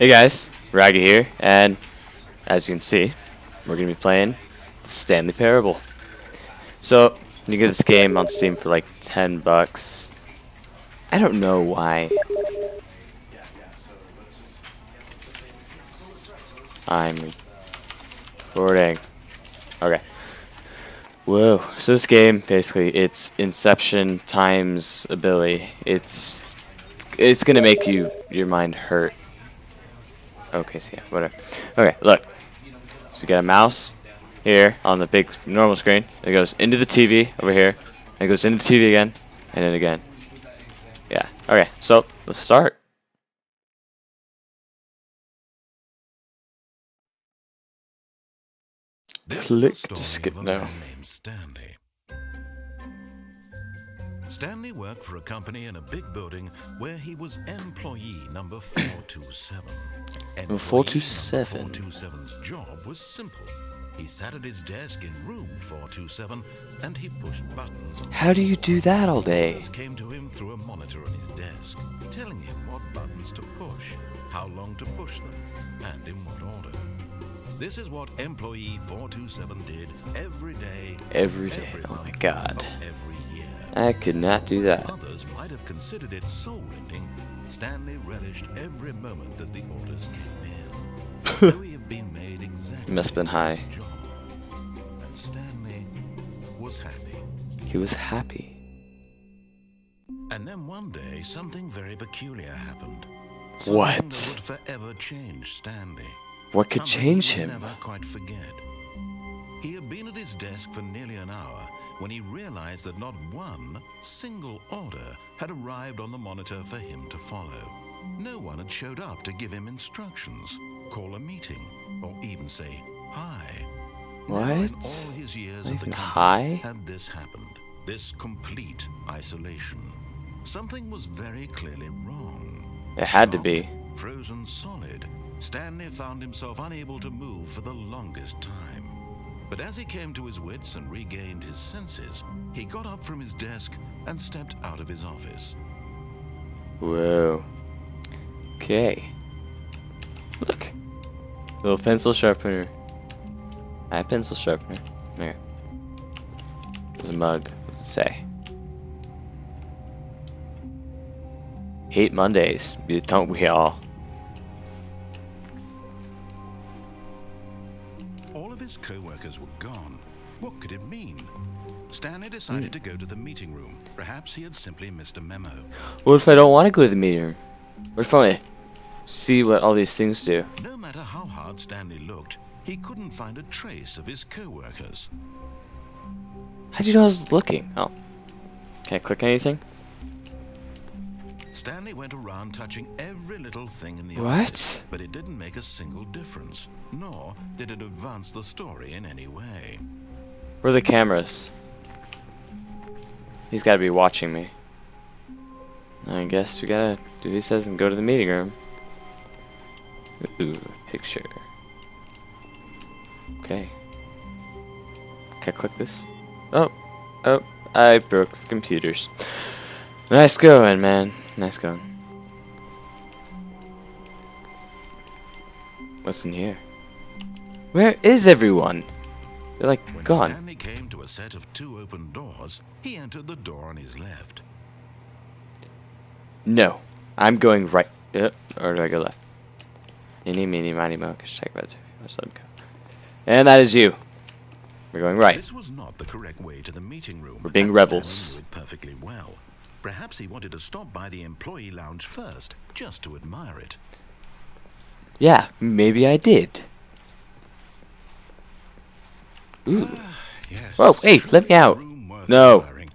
Hey guys, Rhaggyy here, and as you can see, we're going to be playing Stanley Parable. So, you get this game on Steam for like 10 bucks. I don't know why. I'm recording. Okay. Whoa. So this game, basically, it's Inception times ability. It's going to make your mind hurt. Okay, so yeah, whatever. Okay, look. So you got a mouse here on the big normal screen. It goes into the TV over here. And it goes into the TV again. And then again. Yeah. Okay, so let's start. Click to skip now. Stanley. Stanley worked for a company in a big building where he was employee number 427. Number 427. 427's job was simple. He sat at his desk in room 427 and he pushed buttons. How do you do that all day? Orders came to him through a monitor on his desk, telling him what buttons to push, how long to push them, and in what order. This is what employee 427 did every day. Every day. Oh my god. Every year. I could not do that. Others might have considered it soul-rending. Stanley relished every moment that the orders came in. Though he had been made exactly He must have been high. his job. And Stanley was happy. He was happy. And then one day, something very peculiar happened. What? Something that would forever change Stanley. What could Something change he would him? never quite forget. He had been at his desk for nearly an hour when he realized that not one single order had arrived on the monitor for him to follow. No one had showed up to give him instructions, call a meeting, or even say hi. Never in What? all his years Not at the even company hi? had this happened. This complete isolation. Something was very clearly wrong. It had to Shocked, be. Frozen solid, Stanley found himself unable to move for the longest time. But as he came to his wits and regained his senses, he got up from his desk and stepped out of his office. Whoa. Okay. Look. Little pencil sharpener. I have pencil sharpener. There. There's a mug. What does it say? Hate Mondays. Don't we all? All of his co-workers were gone. What could it mean? Stanley decided to go to the meeting room. Perhaps he had simply missed a memo. What if I don't want to go to the meeting room? What if I want to see what all these things do? No matter how hard Stanley looked, he couldn't find a trace of his co-workers. How'd you know I was looking? Oh. Can I click anything? Stanley went around touching every little thing in the What? office, but it didn't make a single difference, nor did it advance the story in any way. Where are the cameras? He's got to be watching me. I guess we gotta do what he says and go to the meeting room. Ooh, picture. Okay. Can I click this? Oh, I broke the computers. Nice going, man. Nice going. What's in here? Where is everyone? They're like When gone. Stanley came to a set of two open doors, he entered the door on his left. No, I'm going right. Or do I go left? Eeny, meeny, miny, mo. Check about it. And that is you. We're going right. This was not the correct way to the meeting room. We're being and rebels. Stanley knew it perfectly well. Perhaps he wanted to stop by the employee lounge first, just to admire it. Yeah, maybe I did. Ooh. Yes. Whoa, hey, let me out. Room worth No. admiring.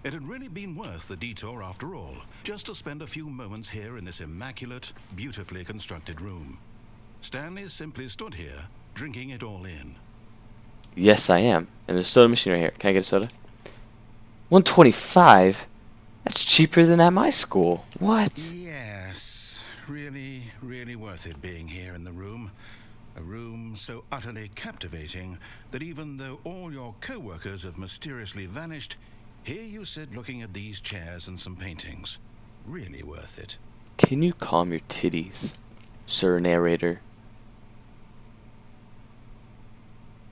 It had really been worth the detour after all, just to spend a few moments here in this immaculate, beautifully constructed room. Stanley simply stood here, drinking it all in. Yes, I am. And there's a soda machine right here. Can I get a soda? 125? That's cheaper than at my school. What? Yes, really, really worth it being here in the room. A room so utterly captivating that even though all your co-workers have mysteriously vanished, here you sit looking at these chairs and some paintings. Really worth it. Can you calm your titties? Sir Narrator.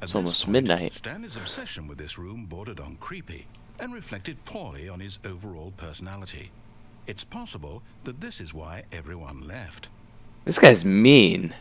At It's this almost point, midnight. Stanley's obsession with this room bordered on creepy and reflected poorly on his overall personality. It's possible that this is why everyone left. This guy's mean.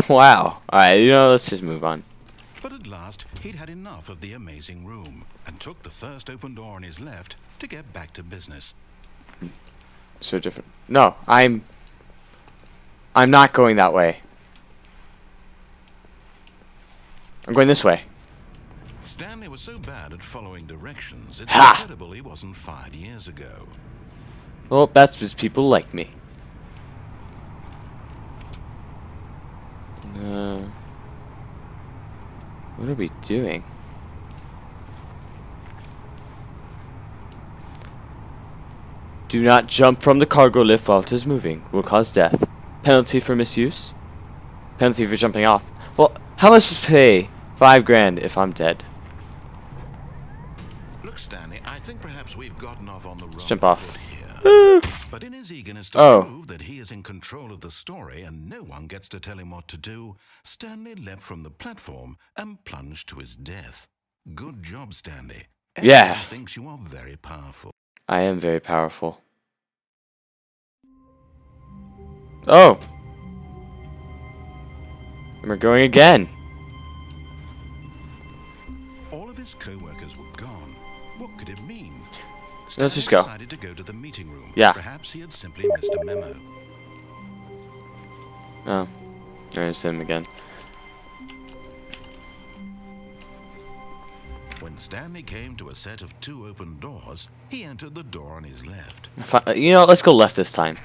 Wow. Alright, let's just move on. But at last, he'd had enough of the amazing room and took the first open door on his left to get back to business. So different. No, I'm not going that way. I'm going this way. Stanley was so bad at following directions, it's Ha! incredible he wasn't fired years ago. Well, that's because people like me. What are we doing? Do not jump from the cargo lift while it is moving. Will cause death. Penalty for misuse? Penalty for jumping off. Well, how much to pay? 5 grand if I'm dead. Look, Stanley, I think perhaps we've gotten off on the wrong Jump off. foot here. But in his eagerness to prove that he is in control of the story and no one gets to tell him what to do, Stanley leapt from the platform and plunged to his death. Good job, Stanley. Yeah. Everyone thinks you are very powerful. I am very powerful. Oh! And we're going again. All of his co-workers were gone. What could it mean? Let's just go. Decided to go to the meeting room. Yeah. Perhaps he had simply missed a memo. Oh. There's him again. When Stanley came to a set of 2 open doors, he entered the door on his left. Let's go left this time.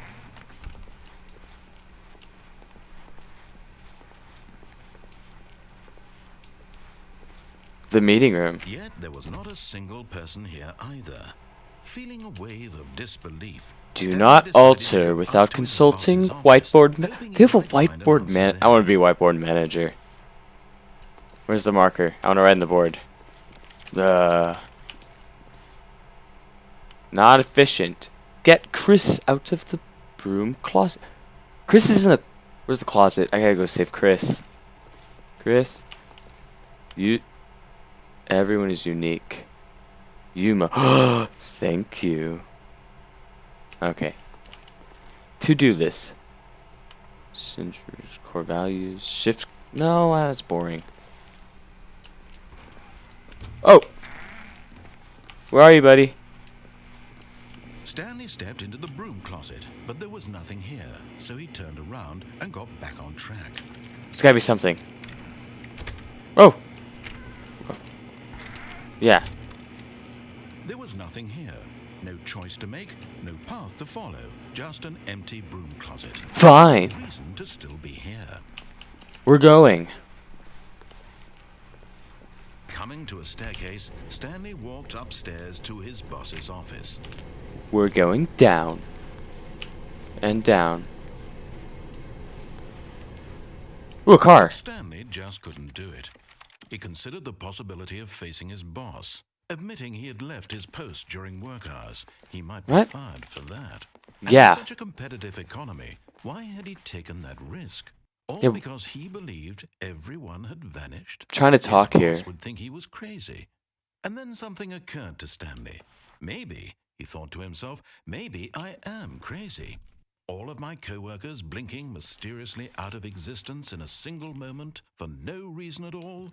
The meeting room. Yet there was not a single person here either. Feeling a wave of disbelief, Do Stanley not decided to alter go without up to his consulting boss's whiteboard. office, hoping They have a he might find an whiteboard answer man. there. I want to be whiteboard manager. Where's the marker? I want to write on the board. Not efficient. Get Chris out of the broom closet. Chris is in the. Where's the closet? I gotta go save Chris. Chris, everyone is unique. Thank you. Okay. To-do list. Centers, core values, shift. No, that's boring. Oh! Where are you, buddy? Stanley stepped into the broom closet, but there was nothing here, so he turned around and got back on track. There's gotta be something. Oh! Yeah. There was nothing here. No choice to make, no path to follow, just an empty broom closet. Fine. No reason to still be here. We're going. Coming to a staircase, Stanley walked upstairs to his boss's office. We're going down. And down. Ooh, a car. Stanley just couldn't do it. He considered the possibility of facing his boss. Admitting he had left his post during work hours, he might be What? fired for that. Yeah. In such a competitive economy, why had he taken that risk? All Yeah. because he believed everyone had vanished? Trying to talk his here. boss would think he was crazy. And then something occurred to Stanley. Maybe, he thought to himself, maybe I am crazy. All of my co-workers blinking mysteriously out of existence in a single moment for no reason at all?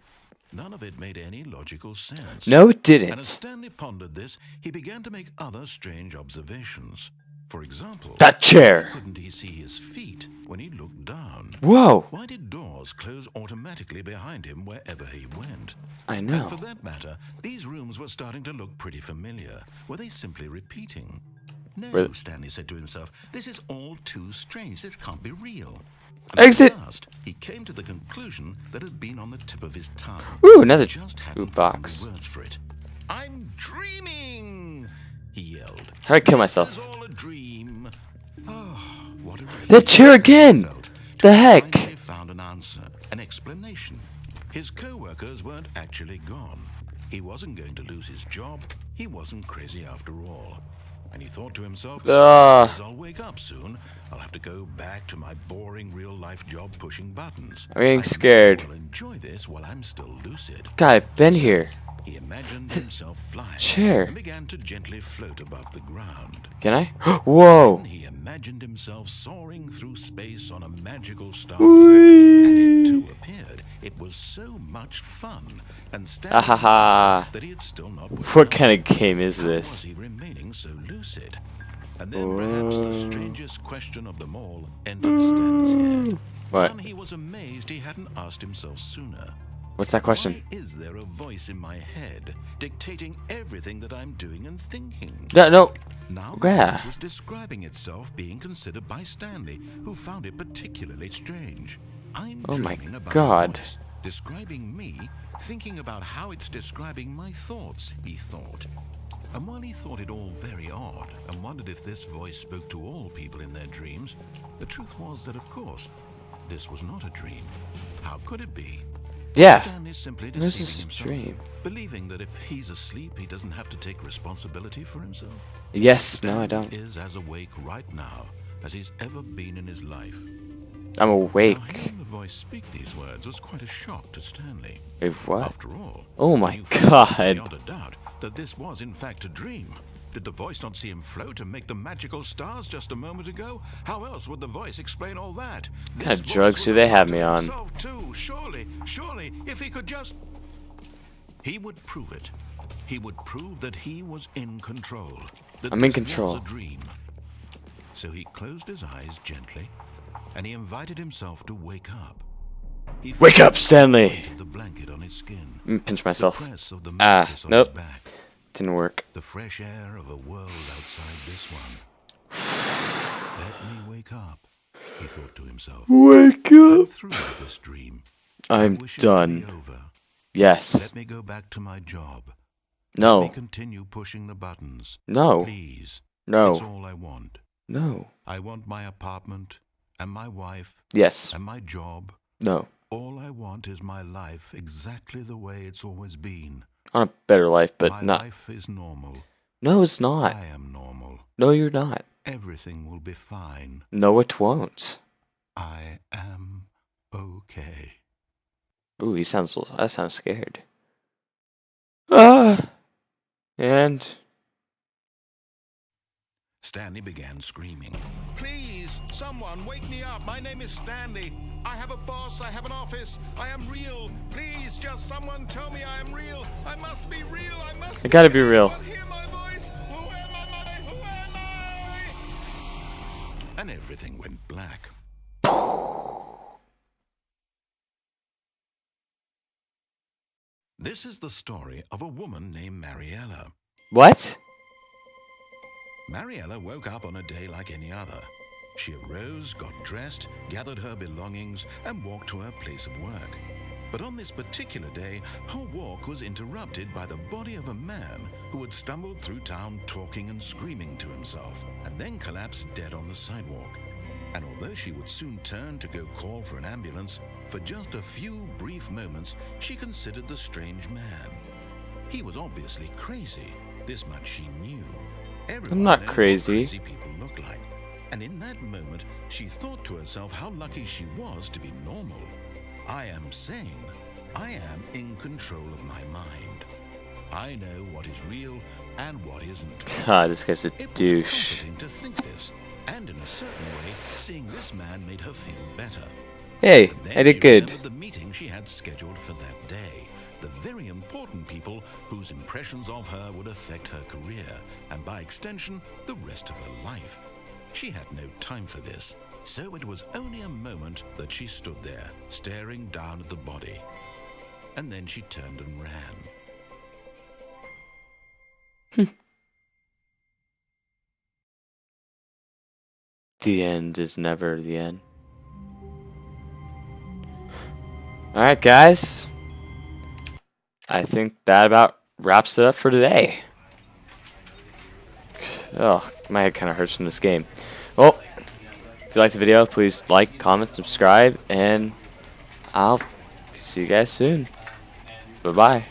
None of it made any logical sense. No, it And as didn't. Stanley pondered this, he began to make other strange observations. For example, That chair. why couldn't he see his feet when he looked down? Whoa. Why did doors close automatically behind him wherever he went? I And know. for that matter, these rooms were starting to look pretty familiar. Were they simply repeating? No, Really? Stanley said to himself, this is all too strange. This can't be real. And Exit. At last, he came to the conclusion that had been on the tip of his tongue. Ooh, another He just ooh, hadn't found box. the words for it. I'm dreaming, he yelled. How'd I kill myself? This is all a dream. Oh, what a relief That chair again! felt The to heck? finally found an answer, an explanation. His co-workers weren't actually gone. He wasn't going to lose his job. He wasn't crazy after all. And he thought to himself, Ah. I'll wake up soon. I'll have to go back to my boring real-life job pushing buttons. I'm getting scared. I'll enjoy this while I'm still lucid. God, I've been here. He imagined himself flying Chair. and began to gently float above the ground. Can I? Whoa. Then he imagined himself soaring through space on a magical starfield, and it too appeared. It was so much fun, and Stanley that he had still not woken What up. kind of game is How was this? he remaining so lucid? And then perhaps the strangest question of them all entered Stanley's head. What? One he was amazed he hadn't asked himself sooner. What's that question? Why is there a voice in my head dictating everything that I'm doing and thinking? No. Now the Yeah. voice was describing itself being considered by Stanley, who found it particularly strange. I'm Oh my dreaming about God. a voice describing me, thinking about how it's describing my thoughts, he thought. And while he thought it all very odd and wondered if this voice spoke to all people in their dreams, the truth was that, of course, this was not a dream. How could it be? Yeah. Stan is simply This deceiving is a himself, dream. believing that if he's asleep, he doesn't have to take responsibility for himself. Yes. No, I Stanley don't. is as awake right now as he's ever been in his life. I'm Now, awake. hearing the voice speak these words was quite a shock to Stanley. Wait, what? After all, Oh he my knew first God. beyond a doubt that this was in fact a dream. Did the voice not see him float and make the magical stars just a moment ago? How else would the voice explain all that? What kind of This drugs voice do was they a have part me of on? himself too. Surely, if he could just... He would prove it. He would prove that he was in control. That I'm in this control. was a dream. So he closed his eyes gently, and he invited himself to wake up. He Wake felt up, Stanley! the blanket on his skin, Let me pinch the myself. press of the Ah, mattress on nope. his back, Didn't work. the fresh air of a world outside this one. Let me wake up, he thought to himself. Wake I'm up! through with this dream. I'm I wish it to be done. over. Yes. Let me go back to my job. Let No. me continue pushing the buttons. No. Please. It's No. all I want. No. I want my apartment and my wife Yes. and my job. No. All I want is my life exactly the way it's always been. I want a better life, but my not. life is normal. No, it's not. I am normal. No, you're not. Everything will be fine. No, it won't. I am okay. Ooh, that sounds scared. Ah! And Stanley began screaming. Please, someone, wake me up. My name is Stanley. I have a boss. I have an office. I am real. Please, just someone tell me I am real. I must be real. I must I gotta be real. But hear my voice. Who am I? Who am I? And everything went black. This is the story of a woman named Mariella. what? Mariella woke up on a day like any other. She arose, got dressed, gathered her belongings, and walked to her place of work. But on this particular day, her walk was interrupted by the body of a man who had stumbled through town talking and screaming to himself, and then collapsed dead on the sidewalk. And although she would soon turn to go call for an ambulance, for just a few brief moments, she considered the strange man. He was obviously crazy. This much she knew. Everyone not knows what crazy. Crazy people look like. And in that moment, she thought to herself how lucky she was to be normal. I am sane. I am in control of my mind. I know what is real and what isn't. God, this guy's a It was douche. comforting to think this, and in a certain way, seeing this man made her feel better. Hey, But then I did she good. remembered the meeting she had scheduled for that day. The very important people whose impressions of her would affect her career, and by extension, the rest of her life. She had no time for this, so it was only a moment that she stood there, staring down at the body. And then she turned and ran. The end is never the end. Alright, guys. I think that about wraps it up for today. Oh, my head kind of hurts from this game. Well, if you liked the video, please like, comment, subscribe, and I'll see you guys soon. Bye-bye.